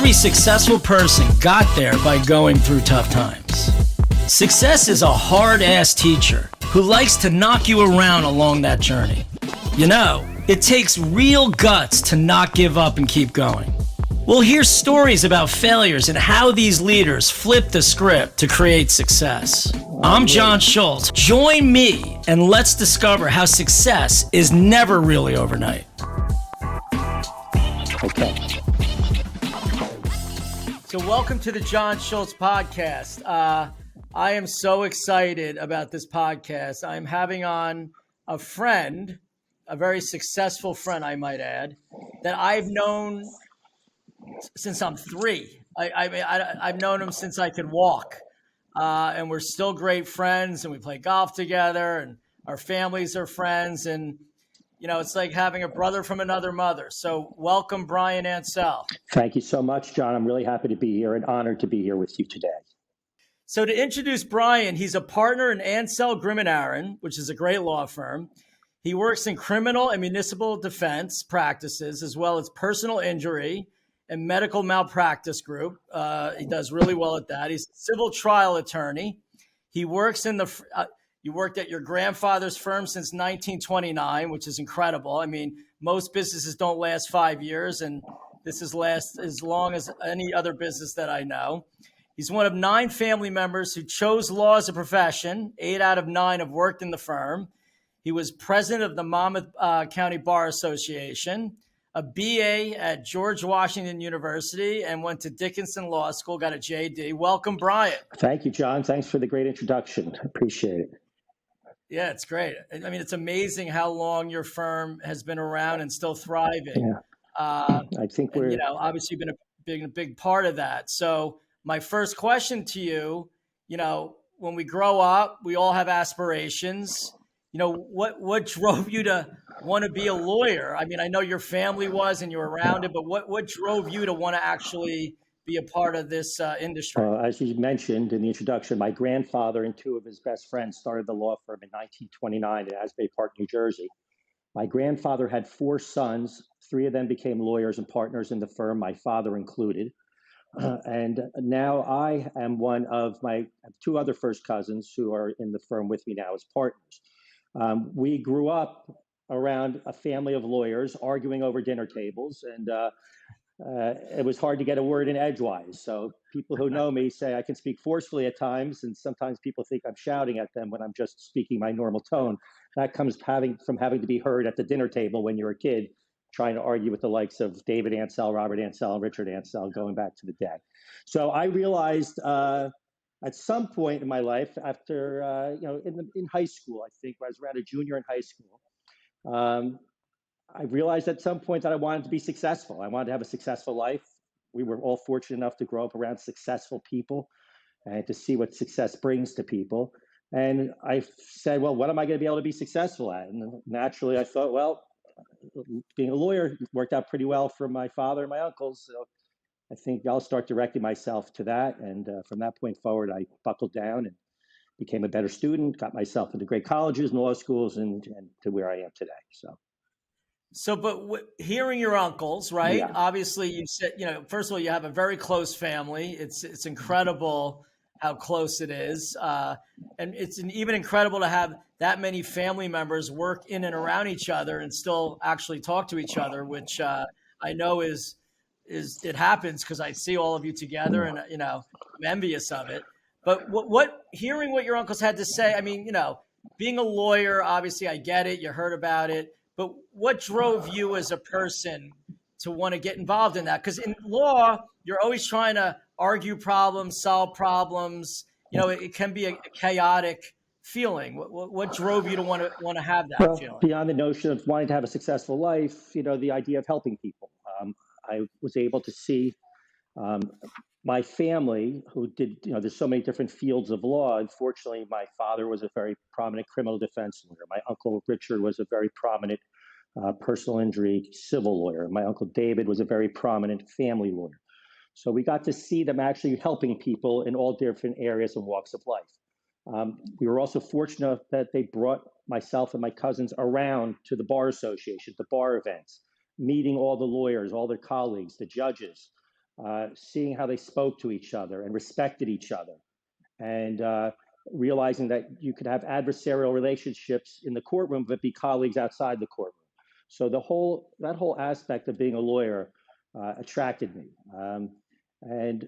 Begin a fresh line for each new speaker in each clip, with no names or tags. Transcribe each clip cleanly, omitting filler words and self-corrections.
every successful person got there by going through tough times. Success is a hard-ass teacher who likes to knock you around along that journey. You know, it takes real guts to not give up and keep going. We'll hear stories about failures and how these leaders flip the script to create success. I'm John Schultz. Join me and let's discover how success is never really overnight.
Okay.
So welcome to the John Schultz podcast. I am so excited about this podcast. I'm having on a friend, a very successful friend, I might add, that I've known since I'm 3. I've known him since I could walk, and we're still great friends, and we play golf together, and our families are friends, and you know, it's like having a brother from another mother. So welcome, Brian Ansell.
Thank you so much, John. I'm really happy to be here and honored to be here with you today.
So to introduce Brian, he's a partner in Ansell, Grimm & Aaron, which is a great law firm. He works in criminal and municipal defense practices, as well as personal injury and medical malpractice group. He does really well at that. He's a civil trial attorney. He works in you worked at your grandfather's firm since 1929, which is incredible. I mean, most businesses don't last 5 years, and this has lasted as long as any other business that I know. He's one of 9 family members who chose law as a profession. 8 out of 9 have worked in the firm. He was president of the Monmouth County Bar Association, a BA at George Washington University, and went to Dickinson Law School, got a JD. Welcome, Brian.
Thank you, John. Thanks for the great introduction. Appreciate it.
Yeah, it's great. I mean, it's amazing how long your firm has been around and still thriving.
Yeah. I think we're,
you know, obviously been a big part of that. So my first question to you, you know, when we grow up, we all have aspirations. You know, what drove you to want to be a lawyer? I mean, I know your family was and you were around it, but what drove you to want to actually be a part of this industry?
as you mentioned in the introduction, my grandfather and 2 of his best friends started the law firm in 1929 in Asbury Park, New Jersey. My grandfather had 4 sons. 3 of them became lawyers and partners in the firm, my father included. And now I am one of my 2 other first cousins who are in the firm with me now as partners. We grew up around a family of lawyers arguing over dinner tables, and it was hard to get a word in edgewise. So people who know me say I can speak forcefully at times, and sometimes people think I'm shouting at them when I'm just speaking my normal tone. That comes from having to be heard at the dinner table when you're a kid, trying to argue with the likes of David Ansell, Robert Ansell, and Richard Ansell, going back to the day. So I realized at some point in my life, after in high school, I think when I was around a junior in high school, I realized at some point that I wanted to be successful. I wanted to have a successful life. We were all fortunate enough to grow up around successful people and to see what success brings to people. And I said, well, what am I going to be able to be successful at? And naturally, I thought, well, being a lawyer worked out pretty well for my father and my uncles. So I think I'll start directing myself to that. And from that point forward, I buckled down and became a better student, got myself into great colleges and law schools, and to where I am today.
But hearing your uncles, right?
Yeah.
Obviously, you said, you know, first of all, you have a very close family. It's incredible how close it is. And it's even incredible to have that many family members work in and around each other and still actually talk to each other, which I know it happens because I see all of you together and, you know, I'm envious of it. But hearing what your uncles had to say, I mean, you know, being a lawyer, obviously I get it. You heard about it. But what drove you as a person to want to get involved in that? Because in law, you're always trying to argue problems, solve problems. You know, it can be a chaotic feeling. What drove you to want to have that feeling?
Beyond the notion of wanting to have a successful life, you know, the idea of helping people. I was able to see my family who did, you know, there's so many different fields of law. Unfortunately, my father was a very prominent criminal defense lawyer. My uncle Richard was a very prominent personal injury civil lawyer. My uncle David was a very prominent family lawyer. So we got to see them actually helping people in all different areas and walks of life. We were also fortunate that they brought myself and my cousins around to the Bar Association, the bar events, meeting all the lawyers, all their colleagues, the judges, seeing how they spoke to each other and respected each other, and realizing that you could have adversarial relationships in the courtroom, but be colleagues outside the courtroom. So that whole aspect of being a lawyer attracted me. And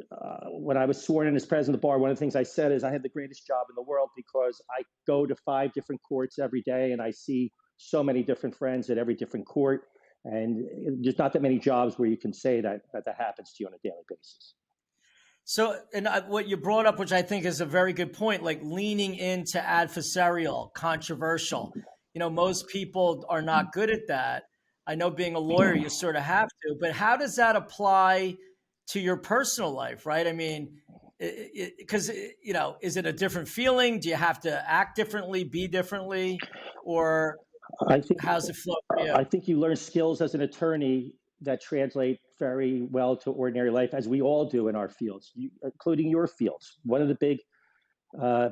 when I was sworn in as president of the bar, one of the things I said is I had the greatest job in the world because I go to 5 different courts every day and I see so many different friends at every different court. And there's not that many jobs where you can say that happens to you on a daily basis.
So, and what you brought up, which I think is a very good point, like leaning into adversarial, controversial. Most people are not good at that. I know being a lawyer, you sort of have to, but how does that apply to your personal life, right? I mean, because, is it a different feeling? Do you have to act differently, be differently, or how's it flow for you?
I think you learn skills as an attorney that translate very well to ordinary life, as we all do in our fields, including your fields. One of the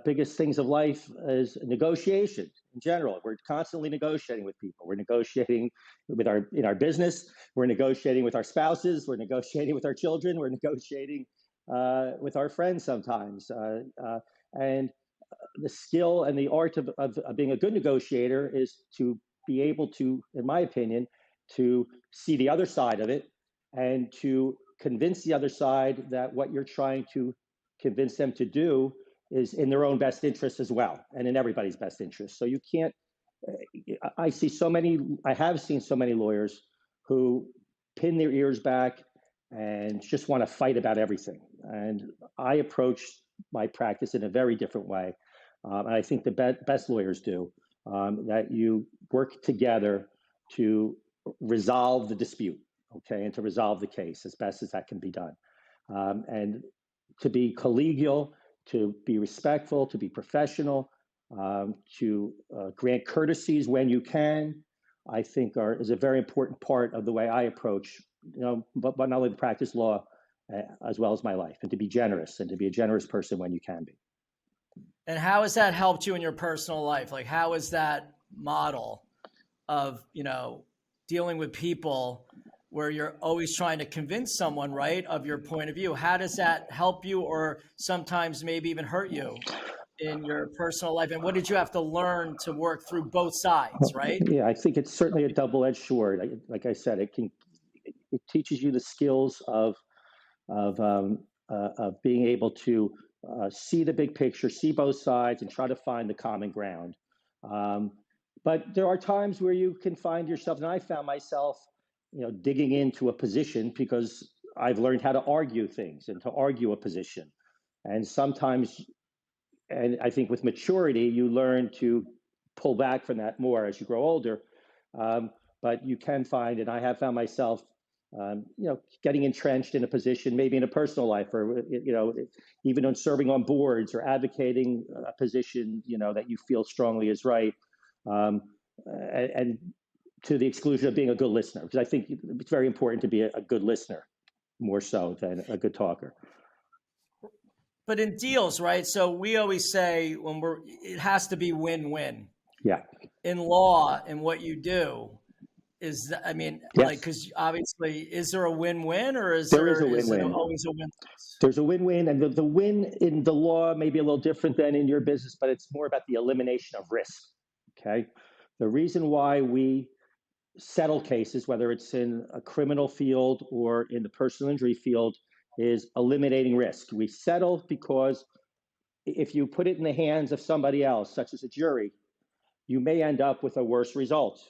biggest things of life is negotiation in general. We're constantly negotiating with people. We're negotiating in our business. We're negotiating with our spouses. We're negotiating with our children. We're negotiating with our friends sometimes. And the skill and the art of being a good negotiator is to be able to, in my opinion, to see the other side of it and to convince the other side that what you're trying to convince them to do is in their own best interest as well, and in everybody's best interest. So you can't, I have seen so many lawyers who pin their ears back and just want to fight about everything. And I approach my practice in a very different way. And I think the best lawyers do, that you work together to resolve the dispute, okay, and to resolve the case as best as that can be done. And to be collegial, to be respectful, to be professional, to grant courtesies when you can, I think is a very important part of the way I approach, but not only the practice law as well as my life, and to be generous and to be a generous person when you can be.
And how has that helped you in your personal life? Like, how is that model of, dealing with people where you're always trying to convince someone, right, of your point of view? How does that help you or sometimes maybe even hurt you in your personal life? And what did you have to learn to work through both sides, right?
Yeah, I think it's certainly a double-edged sword. Like I said, it teaches you the skills of being able to see the big picture, see both sides, and try to find the common ground. But there are times where you can find yourself, and I found myself, digging into a position because I've learned how to argue things and to argue a position. And sometimes, and I think with maturity, you learn to pull back from that more as you grow older. But you can find, and I have found myself, getting entrenched in a position, maybe in a personal life, or even on serving on boards or advocating a position, that you feel strongly is right, and to the exclusion of being a good listener, because I think it's very important to be a good listener more so than a good talker.
But in deals, right? So we always say it has to be win-win.
Yeah.
In law and what you do. Yes. Because obviously, is there a win-win or
there is a win-win?
Is it always a win?
There's a win-win, and the win in the law may be a little different than in your business, but it's more about the elimination of risk. Okay, the reason why we settle cases, whether it's in a criminal field or in the personal injury field, is eliminating risk. We settle because if you put it in the hands of somebody else, such as a jury, you may end up with a worse result.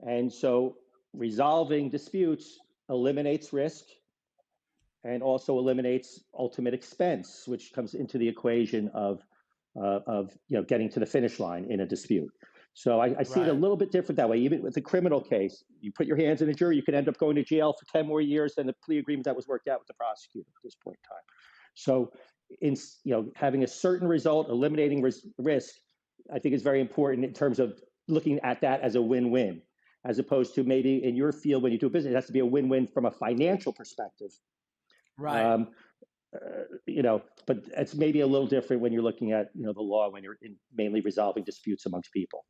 And so resolving disputes eliminates risk and also eliminates ultimate expense, which comes into the equation of getting to the finish line in a dispute. So I see it a little bit different that way. Even with a criminal case, you put your hands in a jury, you can end up going to jail for 10 more years than the plea agreement that was worked out with the prosecutor at this point in time. So having a certain result, eliminating risk, I think is very important in terms of looking at that as a win-win, as opposed to maybe in your field when you do business, it has to be a win-win from a financial perspective.
Right.
But it's maybe a little different when you're looking at, the law, when you're mainly resolving disputes amongst people.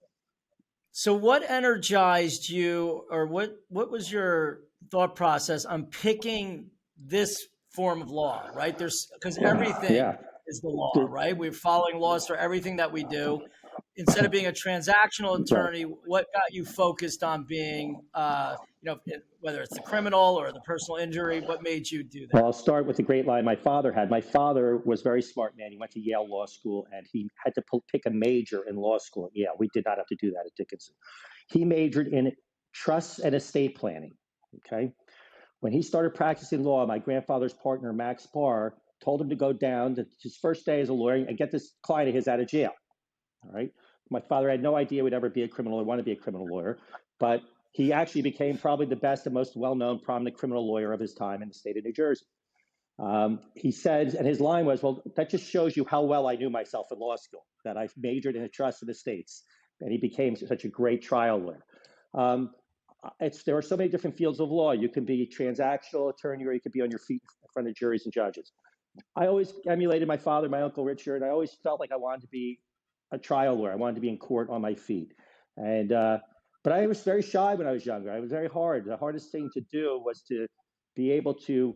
So what energized you, or what was your thought process on picking this form of law, right? Because everything
Yeah.
is the law, right? We're following laws for everything that we do. Instead of being a transactional
Right.
attorney, what got you focused on being, whether it's the criminal or the personal injury, what made you do
Well,
that?
I'll start with the great line my father had. My father was a very smart man. He went to Yale Law School, and he had to pick a major in law school at Yale. We did not have to do that at Dickinson. He majored in trusts and estate planning. Okay. When he started practicing law, my grandfather's partner, Max Barr, told him to go down to his first day as a lawyer and get this client of his out of jail. All right. My father had no idea would ever be a criminal or want to be a criminal lawyer, but he actually became probably the best and most well-known prominent criminal lawyer of his time in the state of New Jersey. He said, and his line was, well, that just shows you how well I knew myself in law school, that I majored in a trust and estates. And he became such a great trial lawyer. There are so many different fields of law. You can be a transactional attorney, or you could be on your feet in front of juries and judges. I always emulated my father, my uncle Richard. I always felt like I wanted to be a trial lawyer. I wanted to be in court on my feet. And but I was very shy when I was younger. I was very hard. The hardest thing to do was to be able to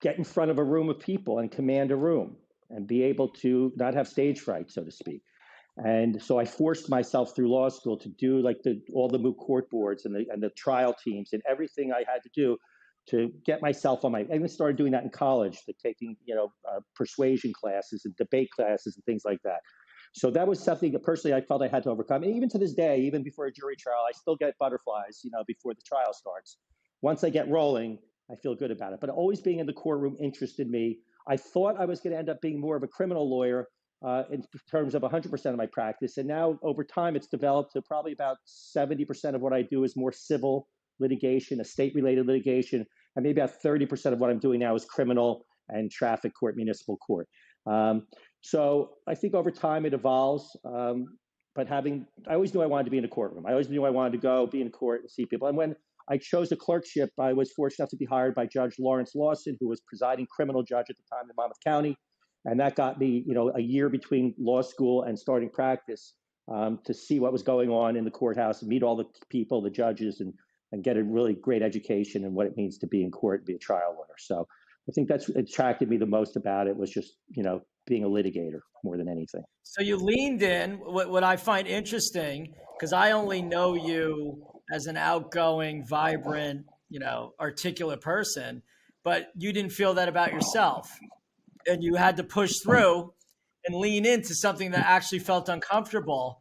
get in front of a room of people and command a room and be able to not have stage fright, so to speak. And so I forced myself through law school to do like all the moot court boards and the trial teams and everything I had to do to get myself on my. I even started doing that in college, like taking persuasion classes and debate classes and things like that. So that was something that personally I felt I had to overcome. And even to this day, even before a jury trial, I still get butterflies, before the trial starts. Once I get rolling, I feel good about it. But always being in the courtroom interested me. I thought I was going to end up being more of a criminal lawyer in terms of 100% of my practice. And now over time, it's developed to probably about 70% of what I do is more civil litigation, estate-related litigation, and maybe about 30% of what I'm doing now is criminal and traffic court, municipal court. So I think over time it evolves. But I always knew I wanted to be in a courtroom. I always knew I wanted to go be in court and see people. And when I chose a clerkship, I was fortunate enough to be hired by Judge Lawrence Lawson, who was presiding criminal judge at the time in Monmouth County. And that got me, a year between law school and starting practice to see what was going on in the courthouse and meet all the people, the judges, and get a really great education in what it means to be in court and be a trial lawyer. So I think that's what attracted me the most about it was just, being a litigator more than anything.
So you leaned in. What I find interesting, because I only know you as an outgoing, vibrant, articulate person, but you didn't feel that about yourself. And you had to push through and lean into something that actually felt uncomfortable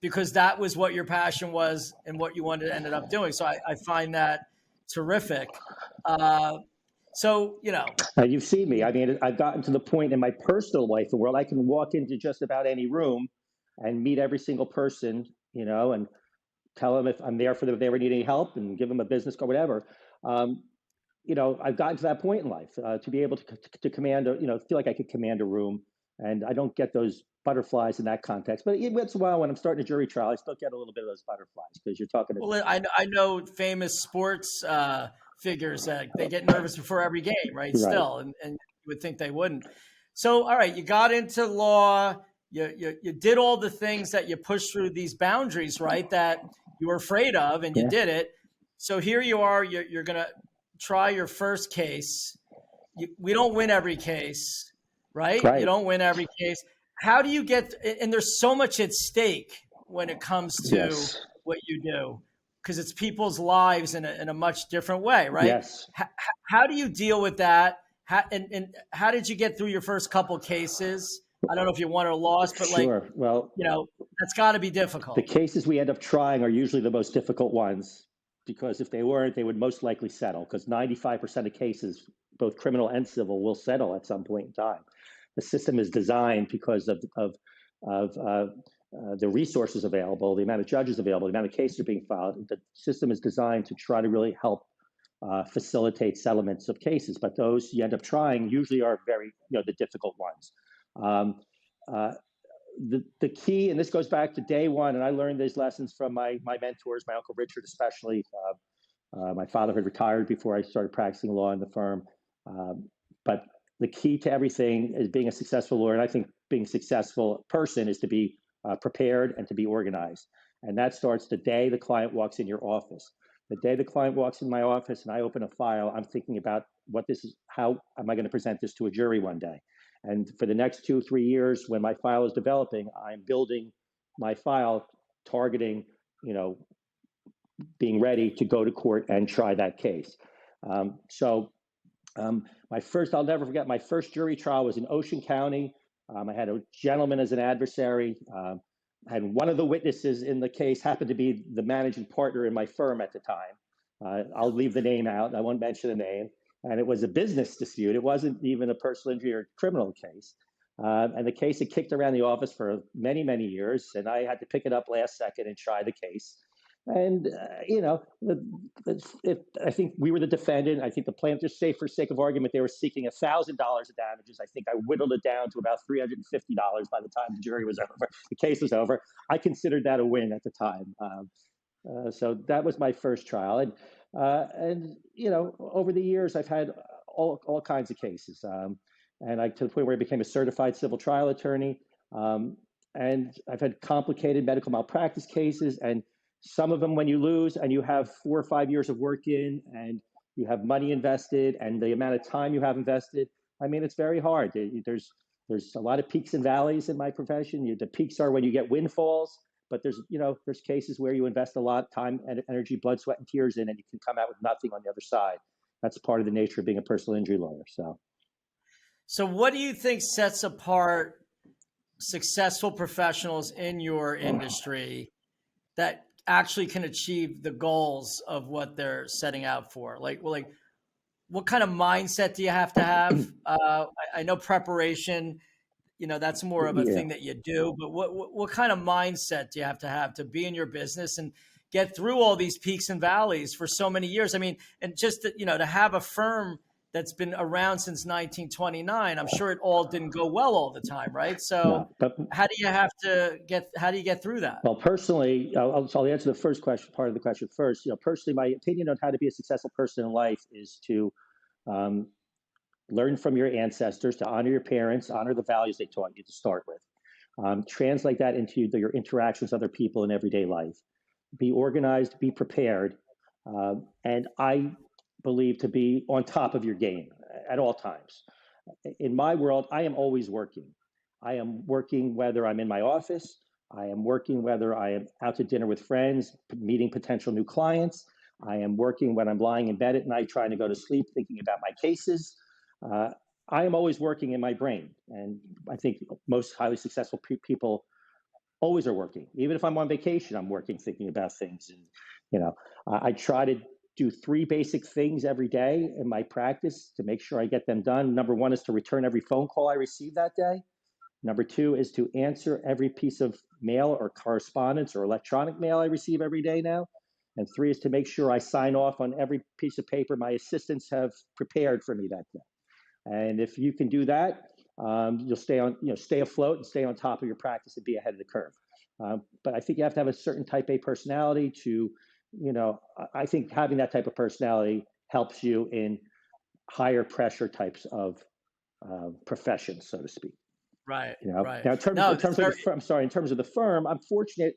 because that was what your passion was and what you wanted to end up doing. So I find that terrific.
You've seen me. I mean, I've gotten to the point in my personal life where I can walk into just about any room and meet every single person, and tell them if I'm there for them, if they ever need any help, and give them a business card, whatever. I've gotten to that point in life to be able to command, feel like I could command a room, and I don't get those butterflies in that context. But once in a while, when I'm starting a jury trial, I still get a little bit of those butterflies because you're talking.
Well, I know famous sports figures that they get nervous before every game, right? Still, and you would think they wouldn't. So, all right, you got into law. You did all the things that you pushed through these boundaries, right? That you were afraid of, and you did it. So here you are. You're going to try your first case. We don't win every case, right? You don't win every case. How do you get? And there's so much at stake when it comes to what you do, because it's people's lives in a much different way, right?
Yes.
How do you deal with that? And how did you get through your first couple cases? I don't know if you won or lost, but that's got to be difficult.
The cases we end up trying are usually the most difficult ones, because if they weren't, they would most likely settle, because 95% of cases, both criminal and civil, will settle at some point in time. The system is designed because of the resources available, the amount of judges available, the amount of cases are being filed. The system is designed to try to really help facilitate settlements of cases, but those you end up trying usually are very, the difficult ones. The key, and this goes back to day one, and I learned these lessons from my mentors, my Uncle Richard especially. My father had retired before I started practicing law in the firm. But the key to everything is being a successful lawyer, and I think being a successful person is to be prepared and to be organized. And that starts the day the client walks in your office. The day the client walks in my office and I open a file, I'm thinking about what this is, how am I going to present this to a jury one day? And for the next 2, 3 years, when my file is developing, I'm building my file, targeting, you know, being ready to go to court and try that case. I'll never forget, my first jury trial was in Ocean County. I had a gentleman as an adversary. And one of the witnesses in the case happened to be the managing partner in my firm at the time. I'll leave the name out. I won't mention the name. And it was a business dispute. It wasn't even a personal injury or criminal case. And the case had kicked around the office for many, many years. And I had to pick it up last second and try the case. And, I think we were the defendant. I think the plaintiff, just for sake of argument, they were seeking $1,000 of damages. I think I whittled it down to about $350 by the time the jury was over. The case was over. I considered that a win at the time. So that was my first trial. And over the years, I've had all kinds of cases. And to the point where I became a certified civil trial attorney. And I've had complicated medical malpractice cases. And some of them, when you lose and you have 4 or 5 years of work in and you have money invested and the amount of time you have invested, I mean, it's very hard. There's a lot of peaks and valleys in my profession. The peaks are when you get windfalls, but there's cases where you invest a lot of time, energy, blood, sweat, and tears in, and you can come out with nothing on the other side. That's part of the nature of being a personal injury lawyer.
So what do you think sets apart successful professionals in your industry that actually can achieve the goals of what they're setting out for? Like what kind of mindset do you have to have? I know preparation, that's more of a thing that you do, but what kind of mindset do you have to be in your business and get through all these peaks and valleys for so many years? I mean, and just to have a firm that's been around since 1929, I'm sure it all didn't go well all the time, right? So how do you get through that?
Well, personally, I'll answer the first part of the question first. Personally, my opinion on how to be a successful person in life is to learn from your ancestors, to honor your parents, honor the values they taught you to start with. Translate that into your interactions with other people in everyday life. Be organized, be prepared, and I believe to be on top of your game at all times. In my world, I am always working. I am working whether I'm in my office. I am working whether I am out to dinner with friends, meeting potential new clients. I am working when I'm lying in bed at night trying to go to sleep, thinking about my cases. I am always working in my brain. And I think most highly successful people always are working. Even if I'm on vacation, I'm working, thinking about things. And, I try to do 3 basic things every day in my practice to make sure I get them done. Number 1 is to return every phone call I receive that day. Number 2 is to answer every piece of mail or correspondence or electronic mail I receive every day now. And 3 is to make sure I sign off on every piece of paper my assistants have prepared for me that day. And if you can do that, you'll stay afloat and stay on top of your practice and be ahead of the curve. But I think you have to have a certain type A personality to, I think having that type of personality helps you in higher pressure types of professions, so to speak.
Right. Right.
Now, in terms of the firm, I'm fortunate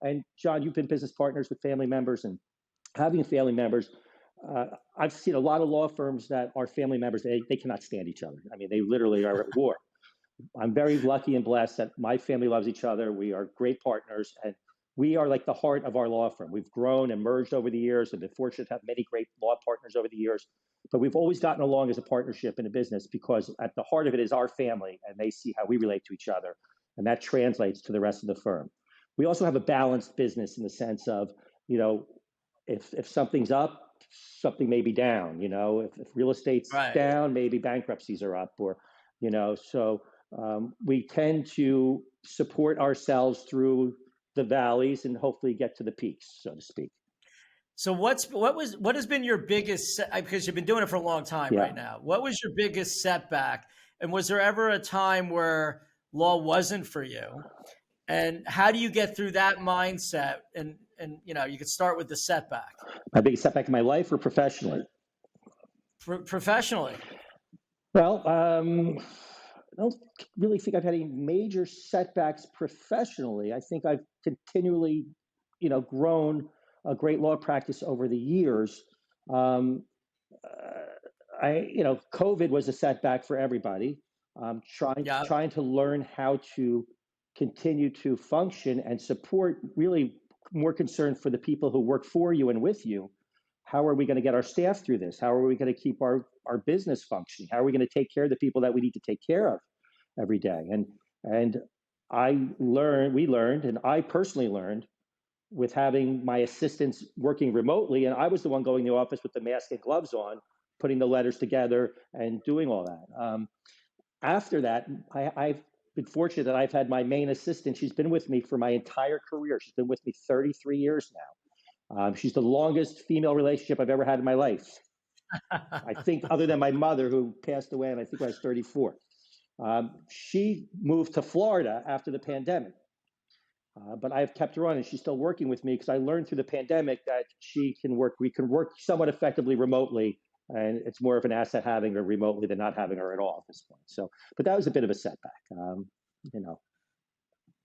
and John, you've been business partners with family members, and having family members, I've seen a lot of law firms that are family members. They cannot stand each other. I mean, they literally are at war. I'm very lucky and blessed that my family loves each other. We are great partners, and we are like the heart of our law firm. We've grown and merged over the years and been fortunate to have many great law partners over the years. But we've always gotten along as a partnership in a business because at the heart of it is our family, and they see how we relate to each other. And that translates to the rest of the firm. We also have a balanced business in the sense of, if something's up, something may be down. If real estate's down, maybe bankruptcies are up, or, so we tend to support ourselves through the valleys and hopefully get to the peaks, so to speak.
So what has been your biggest, because you've been doing it for a long time right now, what was your biggest setback? And was there ever a time where law wasn't for you? And how do you get through that mindset? And you could start with the setback.
My biggest setback in my life or professionally?
Professionally.
Well, I don't really think I've had any major setbacks professionally. I think I've continually, grown a great law practice over the years. Um, COVID was a setback for everybody.
Yeah.
Trying to learn how to continue to function and support, really more concerned for the people who work for you and with you. How are we going to get our staff through this? How are we going to keep our business functioning? How are we going to take care of the people that we need to take care of every day? And we learned, and I personally learned with having my assistants working remotely, and I was the one going to the office with the mask and gloves on, putting the letters together and doing all that. After that, I've been fortunate that I've had my main assistant. She's been with me for my entire career. She's been with me 33 years now. She's the longest female relationship I've ever had in my life. I think, other than my mother, who passed away, and I think I was 34. She moved to Florida after the pandemic. But I've kept her on, and she's still working with me because I learned through the pandemic that we can work somewhat effectively remotely, and it's more of an asset having her remotely than not having her at all at this point. So, but that was a bit of a setback, you know.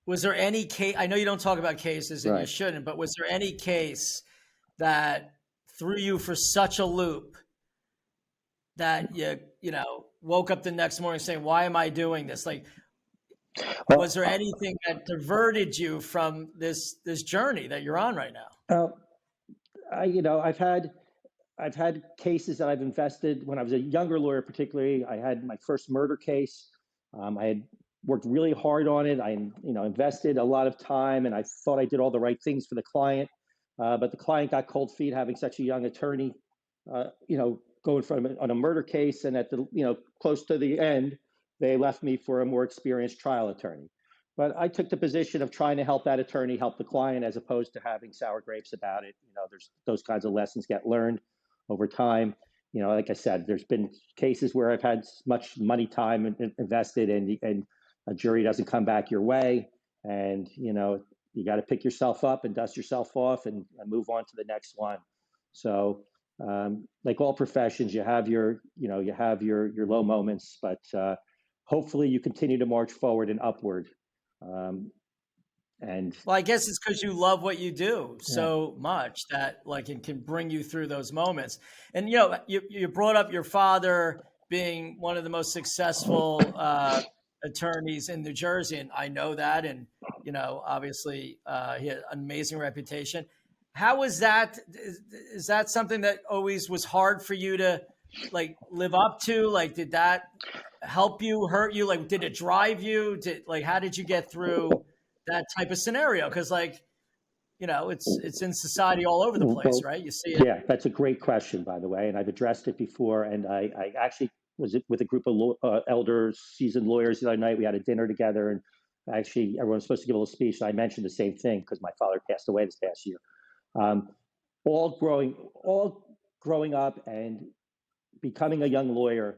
Was there any case? I know you don't talk about cases, and you
Right.
shouldn't, but was there any case that threw you for such a loop that you woke up the next morning saying, "Why am I doing this?" Like,
Well,
was there anything that diverted you from this journey that you're on right now?
I've had cases that I've invested when I was a younger lawyer. Particularly, I had my first murder case. I had worked really hard on it. I invested a lot of time, and I thought I did all the right things for the client. But the client got cold feet having such a young attorney. Going from on a murder case, and at the close to the end, they left me for a more experienced trial attorney. But I took the position of trying to help that attorney help the client, as opposed to having sour grapes about it. There's those kinds of lessons get learned over time. Like I said, there's been cases where I've had much money, time invested, and a jury doesn't come back your way, and you got to pick yourself up and dust yourself off and move on to the next one. So, like all professions, you have your low moments, but hopefully you continue to march forward and upward. And
Well, I guess it's because you love what you do
yeah,
so much that like it can bring you through those moments. And you brought up your father being one of the most successful attorneys in New Jersey, and I know that. And obviously, he had an amazing reputation. How was that? Is that something that always was hard for you to like live up to? Like, did that help you, hurt you? Like, did it drive you? How did you get through that type of scenario? Because it's in society all over the place,
well,
right? You see it.
yeah, that's a great question, by the way, and I've addressed it before. And I actually was with a group of elders, seasoned lawyers the other night. We had a dinner together, and actually everyone was supposed to give a little speech. And I mentioned the same thing because my father passed away this past year. Um, all growing up and becoming a young lawyer,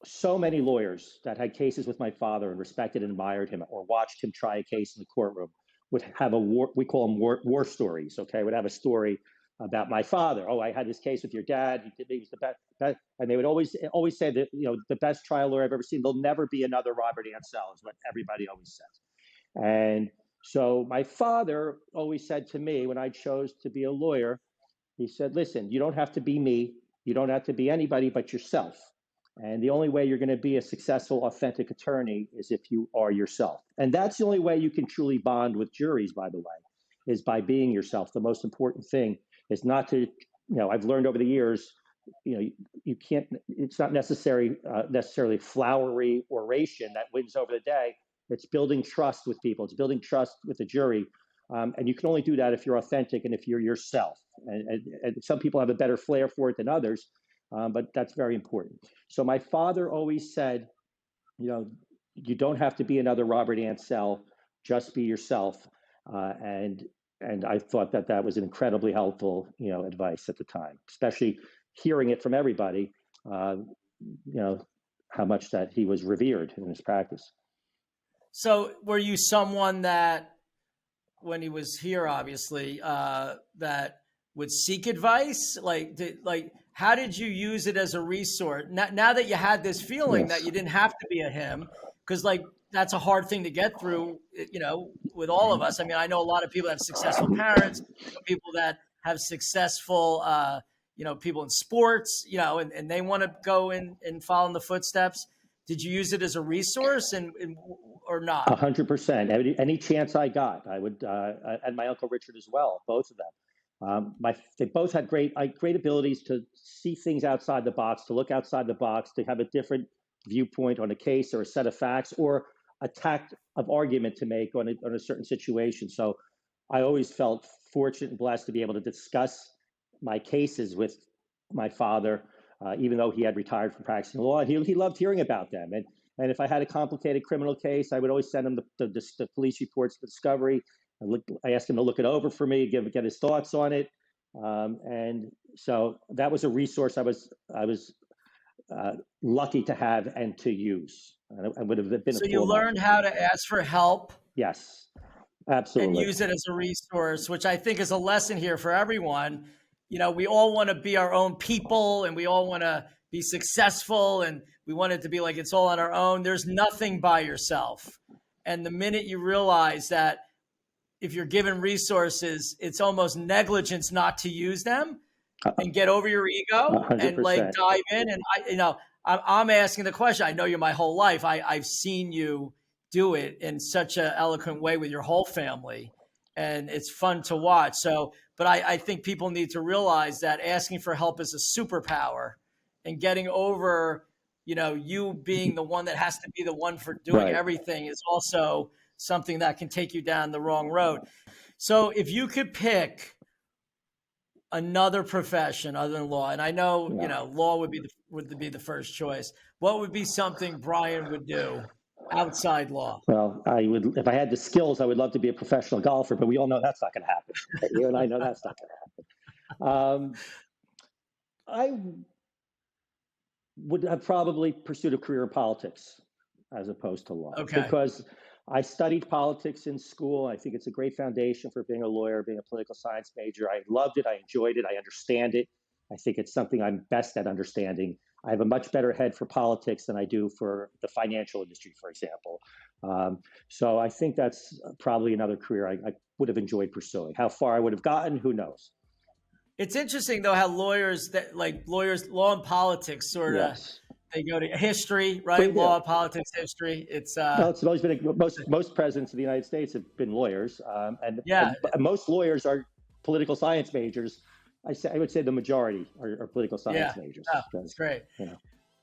so many lawyers that had cases with my father and respected and admired him, or watched him try a case in the courtroom, would have a war. We call them war stories. Okay, would have a story about my father. Oh, I had this case with your dad. He was the best, and they would always say that the best trial lawyer I've ever seen. There'll never be another Robert Ansell, is what everybody always says. And so my father always said to me when I chose to be a lawyer, he said, "Listen, you don't have to be me. You don't have to be anybody but yourself. And the only way you're going to be a successful, authentic attorney is if you are yourself. And that's the only way you can truly bond with juries, by the way, is by being yourself. The most important thing is not to, I've learned over the years, you can't, it's not necessarily flowery oration that wins over the day. It's building trust with people. It's building trust with the jury. And you can only do that if you're authentic and if you're yourself. And some people have a better flair for it than others, but that's very important. So my father always said, you don't have to be another Robert Ansell, just be yourself. And I thought that was an incredibly helpful, advice at the time, especially hearing it from everybody, how much that he was revered in his practice.
So were you someone that when he was here, obviously, that would seek advice? How did you use it as a resource? Now that you had this feeling
Yes.
that you didn't have to be a him, because that's a hard thing to get through, with all of us. I mean, I know a lot of people that have successful parents, people that have successful, people in sports, and they want to go and follow in the footsteps. Did you use it as a resource or not?
100%. Any chance I got, I would, and my Uncle Richard as well, both of them. They both had great abilities to see things outside the box, to look outside the box, to have a different viewpoint on a case or a set of facts or a tact of argument to make on a certain situation. So I always felt fortunate and blessed to be able to discuss my cases with my father, even though he had retired from practicing law. And he loved hearing about them. And if I had a complicated criminal case, I would always send him the police reports, the discovery. I asked him to look it over for me, get his thoughts on it. And so that was a resource I was lucky to have and to use. I would have been.
So you learned how to ask for help.
Yes, absolutely.
And use it as a resource, which I think is a lesson here for everyone. We all want to be our own people and we all want to be successful and we want it to be like it's all on our own. There's nothing by yourself. And the minute you realize that if you're given resources, it's almost negligence not to use them and get over your ego
100%.
And dive in. And I'm asking the question. I know you my whole life. I've seen you do it in such an eloquent way with your whole family. And it's fun to watch. So, but I think people need to realize that asking for help is a superpower, and getting over, you being the one that has to be the one for doing everything is also something that can take you down the wrong road. So if you could pick another profession other than law, and I know, law would be the first choice, what would be something Brian would do outside law?
Well, if I had the skills, I would love to be a professional golfer, but we all know that's not going to happen. You and I know that's not going to happen. I would have probably pursued a career in politics as opposed to law, because I studied politics in school. I think it's a great foundation for being a lawyer, being a political science major. I loved it. I enjoyed it. I understand it. I think it's something I'm best at understanding. I have a much better head for politics than I do for the financial industry, for example. So I think that's probably another career I would have enjoyed pursuing. How far I would have gotten, who knows? always been most presidents of the United States have been lawyers, and most lawyers are political science majors. I would say the majority are political science majors.
Oh, that's great.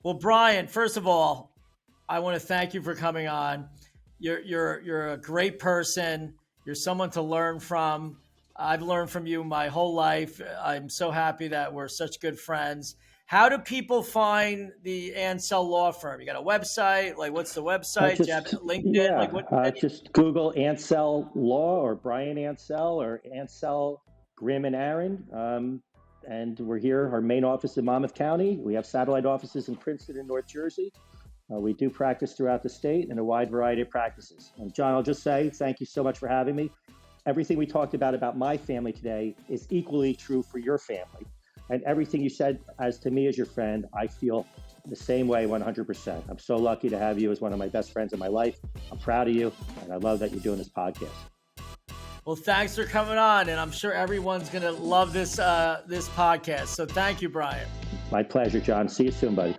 Well, Brian, first of all, I want to thank you for coming on. You're a great person. You're someone to learn from. I've learned from you my whole life. I'm so happy that we're such good friends. How do people find the Ansell Law Firm? You got a website? Like, what's the website? Do you have LinkedIn?
Just Google Ansell Law or Brian Ansell or Ansell, Grimm and Aaron. And we're here, our main office in Monmouth County. We have satellite offices in Princeton and North Jersey. We do practice throughout the state and a wide variety of practices. And John, I'll just say thank you so much for having me. Everything we talked about my family today is equally true for your family. And everything you said as to me as your friend, I feel the same way 100%. I'm so lucky to have you as one of my best friends in my life. I'm proud of you, and I love that you're doing this podcast.
Well, thanks for coming on, and I'm sure everyone's going to love this podcast. So thank you, Brian.
My pleasure, John. See you soon, buddy.